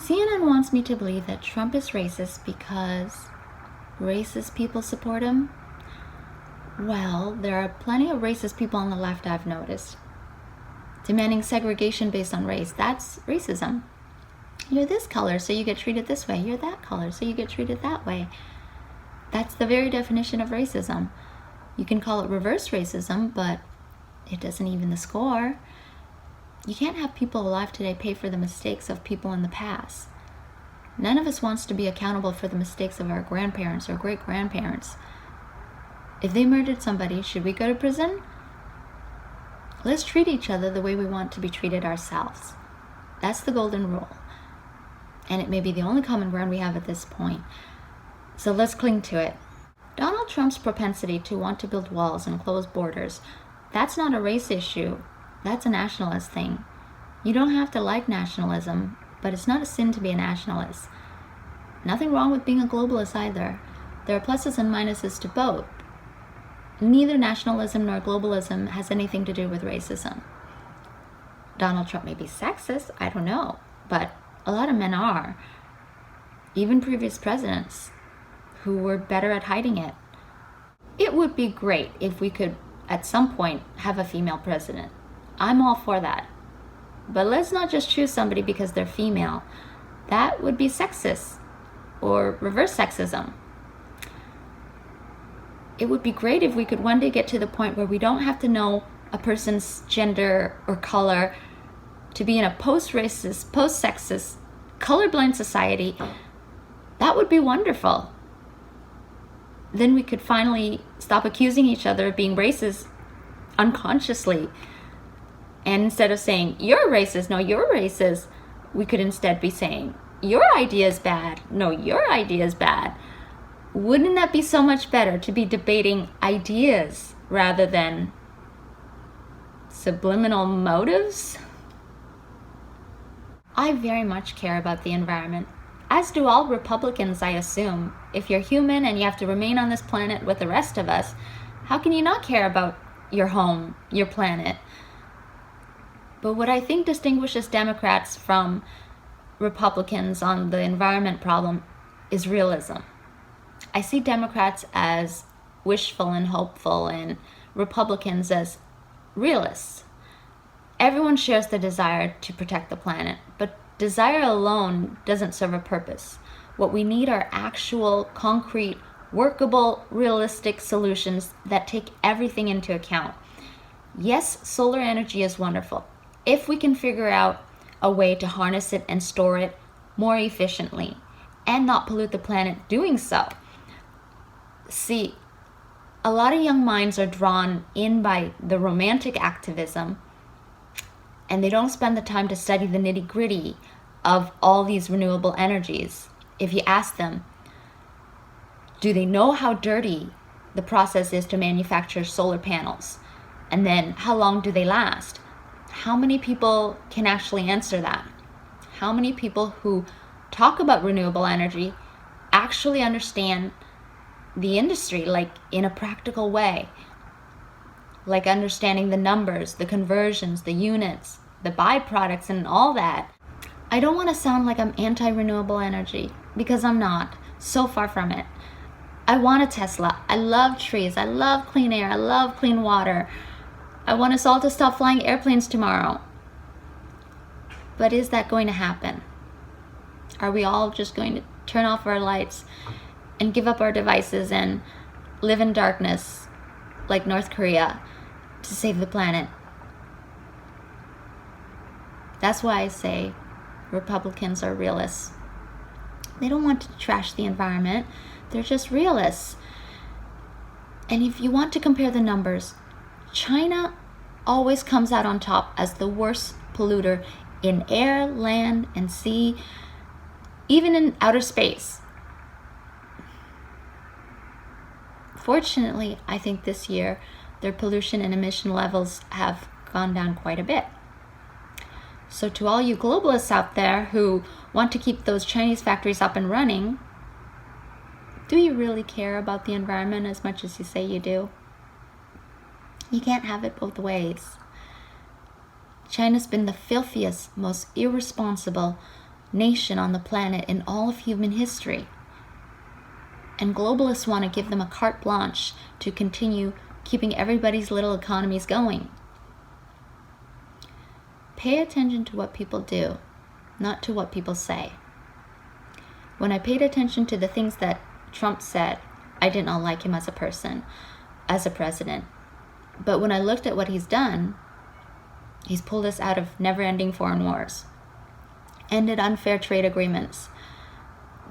CNN wants me to believe that Trump is racist because racist people support him. Well, there are plenty of racist people on the left I've noticed. Demanding segregation based on race, that's racism. You're this color, so you get treated this way. You're that color, so you get treated that way. That's the very definition of racism. You can call it reverse racism, but it doesn't even the score. You can't have people alive today pay for the mistakes of people in the past. None of us wants to be accountable for the mistakes of our grandparents or great-grandparents. If they murdered somebody, should we go to prison? Let's treat each other the way we want to be treated ourselves. That's the golden rule. And it may be the only common ground we have at this point. So let's cling to it. Donald Trump's propensity to want to build walls and close borders, that's not a race issue. That's a nationalist thing. You don't have to like nationalism, but it's not a sin to be a nationalist. Nothing wrong with being a globalist either. There are pluses and minuses to both. Neither nationalism nor globalism has anything to do with racism. Donald Trump may be sexist, I don't know, but a lot of men are. Even previous presidents who were better at hiding it. It would be great if we could, at some point, have a female president. I'm all for that. But let's not just choose somebody because they're female. That would be sexist or reverse sexism. It would be great if we could one day get to the point where we don't have to know a person's gender or color to be in a post-racist, post-sexist, colorblind society. That would be wonderful. Then we could finally stop accusing each other of being racist unconsciously. And instead of saying, you're racist, no, you're racist, we could instead be saying, your idea is bad, no, your idea is bad. Wouldn't that be so much better to be debating ideas rather than subliminal motives? I very much care about the environment, as do all Republicans, I assume. If you're human and you have to remain on this planet with the rest of us, how can you not care about your home, your planet? But what I think distinguishes Democrats from Republicans on the environment problem is realism. I see Democrats as wishful and hopeful and Republicans as realists. Everyone shares the desire to protect the planet, but desire alone doesn't serve a purpose. What we need are actual, concrete, workable, realistic solutions that take everything into account. Yes, solar energy is wonderful, if we can figure out a way to harness it and store it more efficiently and not pollute the planet doing so. See, a lot of young minds are drawn in by the romantic activism, and they don't spend the time to study the nitty-gritty of all these renewable energies. If you ask them, do they know how dirty the process is to manufacture solar panels? And then how long do they last? How many people can actually answer that? How many people who talk about renewable energy actually understand the industry, like in a practical way, like understanding the numbers, the conversions, the units, the byproducts, and all that? I don't want to sound like I'm anti-renewable energy, because I'm not. So far from it. I want a Tesla. I love trees. I love clean air. I love clean water. I want us all to stop flying airplanes tomorrow. But is that going to happen? Are we all just going to turn off our lights and give up our devices and live in darkness like North Korea to save the planet? That's why I say Republicans are realists. They don't want to trash the environment. They're just realists. And if you want to compare the numbers, China always comes out on top as the worst polluter in air, land, and sea, even in outer space. Fortunately, I think this year their pollution and emission levels have gone down quite a bit. So to all you globalists out there who want to keep those Chinese factories up and running, do you really care about the environment as much as you say you do? You can't have it both ways. China's been the filthiest, most irresponsible, nation on the planet in all of human history. And globalists want to give them a carte blanche to continue keeping everybody's little economies going. Pay attention to what people do, not to what people say. When I paid attention to the things that Trump said, I did not like him as a person, as a president. But when I looked at what he's done, he's pulled us out of never-ending foreign wars, ended unfair trade agreements,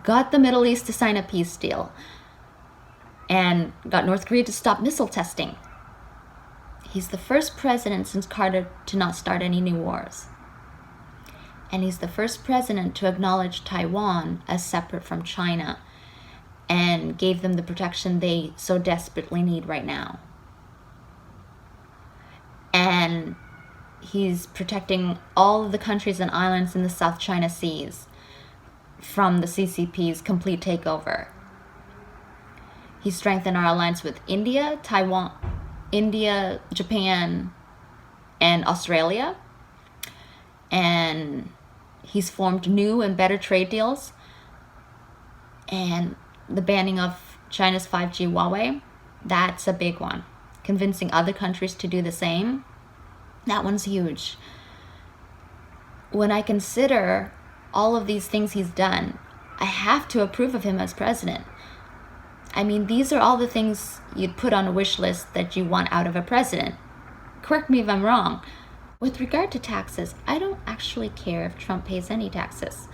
got the Middle East to sign a peace deal, and got North Korea to stop missile testing. He's the first president since Carter to not start any new wars. And he's the first president to acknowledge Taiwan as separate from China and gave them the protection they so desperately need right now. And he's protecting all of the countries and islands in the South China Seas from the CCP's complete takeover. He strengthened our alliance with India, Japan, and Australia. And he's formed new and better trade deals. And the banning of China's 5G Huawei, that's a big one. Convincing other countries to do the same, that one's huge. When I consider all of these things he's done, I have to approve of him as president. I mean, these are all the things you'd put on a wish list that you want out of a president. Correct me if I'm wrong. With regard to taxes, I don't actually care if Trump pays any taxes.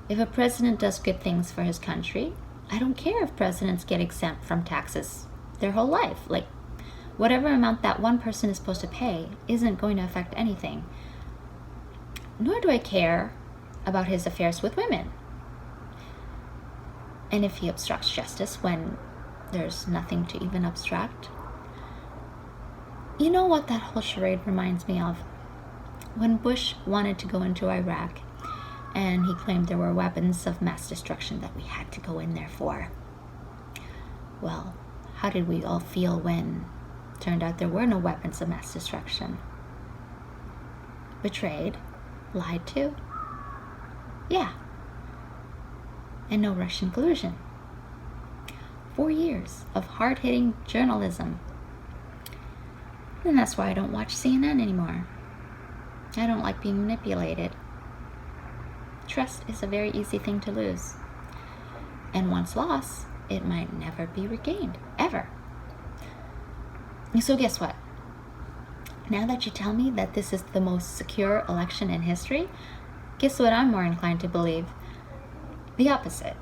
If a president does good things for his country, I don't care if presidents get exempt from taxes their whole life. Like, whatever amount that one person is supposed to pay isn't going to affect anything. Nor do I care about his affairs with women. And if he obstructs justice when there's nothing to even obstruct. You know what that whole charade reminds me of? When Bush wanted to go into Iraq and he claimed there were weapons of mass destruction that we had to go in there for. Well, how did we all feel when it turned out there were no weapons of mass destruction? Betrayed? Lied to? Yeah. And no Russian collusion. 4 years of hard-hitting journalism. And that's why I don't watch CNN anymore. I don't like being manipulated. Trust is a very easy thing to lose. And once lost, it might never be regained, ever. So guess what? Now that you tell me that this is the most secure election in history, guess what I'm more inclined to believe? The opposite.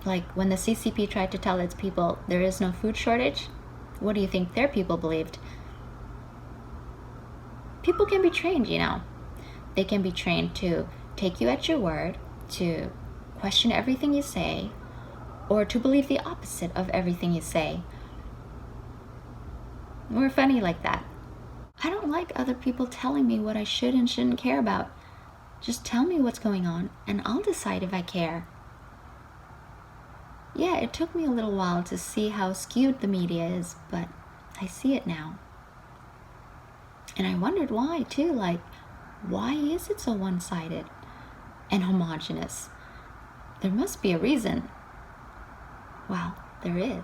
Like when the CCP tried to tell its people there is no food shortage, what do you think their people believed? People can be trained, you know. They can be trained to take you at your word, to question everything you say, or to believe the opposite of everything you say. We're funny like that. I don't like other people telling me what I should and shouldn't care about. Just tell me what's going on, and I'll decide if I care. Yeah, it took me a little while to see how skewed the media is, but I see it now. And I wondered why, too. Like, why is it so one-sided and homogenous? There must be a reason. Well, there is.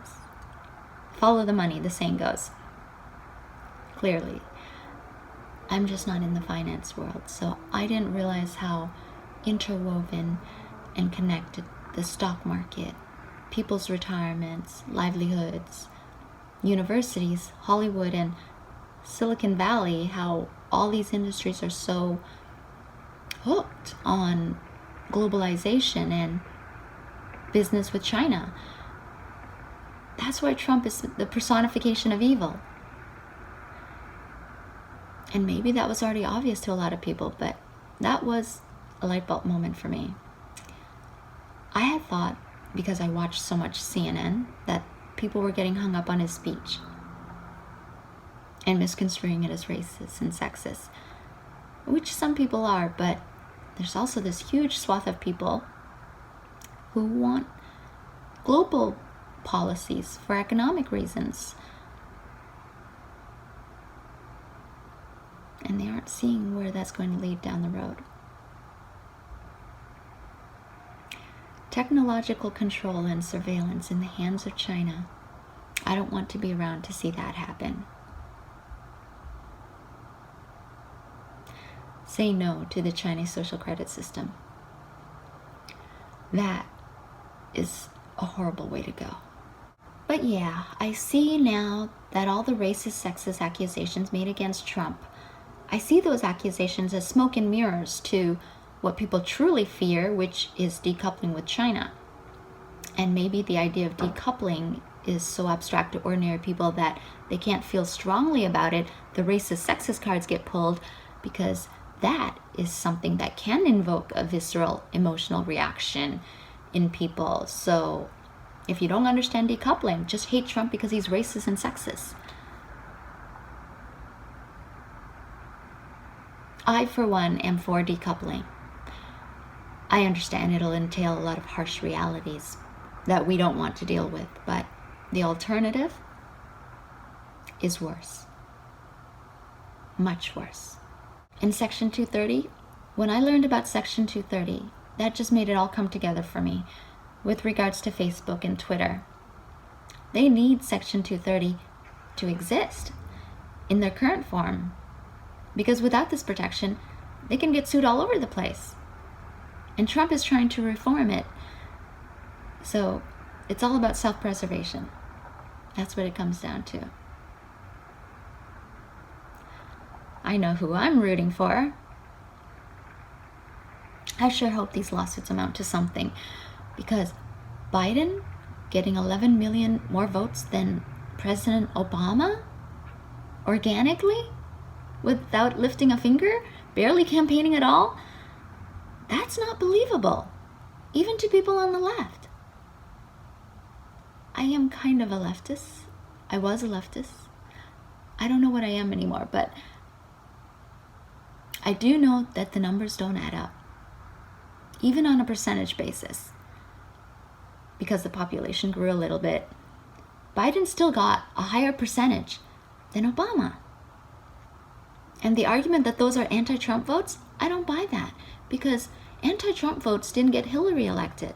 Follow the money, the saying goes. Clearly. I'm just not in the finance world, so I didn't realize how interwoven and connected the stock market, people's retirements, livelihoods, universities, Hollywood, and Silicon Valley, how all these industries are so hooked on globalization and business with China. That's why Trump is the personification of evil. And maybe that was already obvious to a lot of people, but that was a light bulb moment for me. I had thought, because I watched so much CNN, that people were getting hung up on his speech and misconstruing it as racist and sexist, which some people are, but there's also this huge swath of people who want global policies for economic reasons. And they aren't seeing where that's going to lead down the road. Technological control and surveillance in the hands of China. I don't want to be around to see that happen. Say no to the Chinese social credit system. That is a horrible way to go. But yeah, I see now that all the racist, sexist accusations made against Trump, I see those accusations as smoke and mirrors to what people truly fear, which is decoupling with China. And maybe the idea of decoupling is so abstract to ordinary people that they can't feel strongly about it. The racist, sexist cards get pulled because that is something that can invoke a visceral emotional reaction in people. So if you don't understand decoupling, just hate Trump because he's racist and sexist. I, for one, am for decoupling. I understand it'll entail a lot of harsh realities that we don't want to deal with, but the alternative is worse. Much worse. In Section 230, when I learned about Section 230, that just made it all come together for me with regards to Facebook and Twitter. They need Section 230 to exist in their current form, because without this protection, they can get sued all over the place. And Trump is trying to reform it. So it's all about self-preservation. That's what it comes down to. I know who I'm rooting for. I sure hope these lawsuits amount to something, because Biden getting 11 million more votes than President Obama organically, without lifting a finger, barely campaigning at all, that's not believable, even to people on the left. I am kind of a leftist. I was a leftist. I don't know what I am anymore, but I do know that the numbers don't add up, even on a percentage basis. Because the population grew a little bit, Biden still got a higher percentage than Obama. And the argument that those are anti-Trump votes, I don't buy that, because anti-Trump votes didn't get Hillary elected.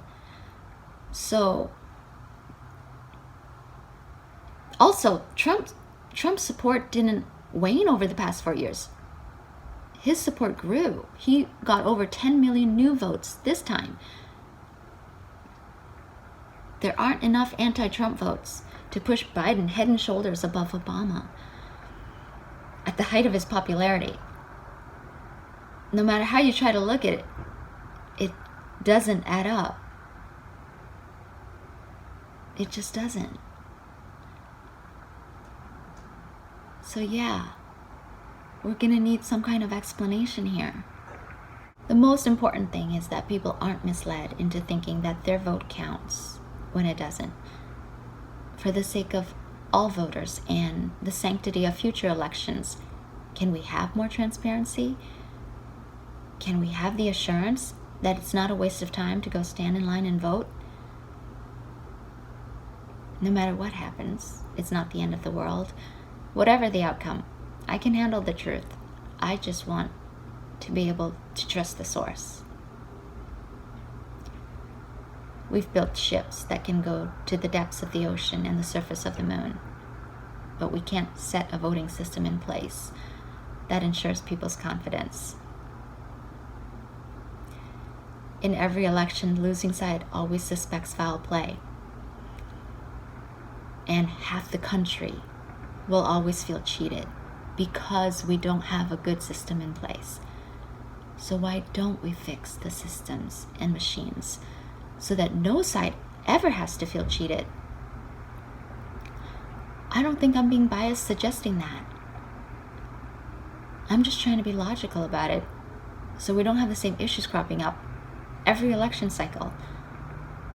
So, also, Trump's support didn't wane over the past 4 years. His support grew. He got over 10 million new votes this time. There aren't enough anti-Trump votes to push Biden head and shoulders above Obama at the height of his popularity. No matter how you try to look at it, it doesn't add up. It just doesn't. So yeah, we're gonna need some kind of explanation here. The most important thing is that people aren't misled into thinking that their vote counts when it doesn't. For the sake of all voters and the sanctity of future elections, can we have more transparency? Can we have the assurance that it's not a waste of time to go stand in line and vote? No matter what happens, it's not the end of the world. Whatever the outcome, I can handle the truth. I just want to be able to trust the source. We've built ships that can go to the depths of the ocean and the surface of the moon, but we can't set a voting system in place that ensures people's confidence. In every election, the losing side always suspects foul play, and half the country will always feel cheated because we don't have a good system in place. So why don't we fix the systems and machines so that no side ever has to feel cheated? I don't think I'm being biased suggesting that. I'm just trying to be logical about it so we don't have the same issues cropping up every election cycle.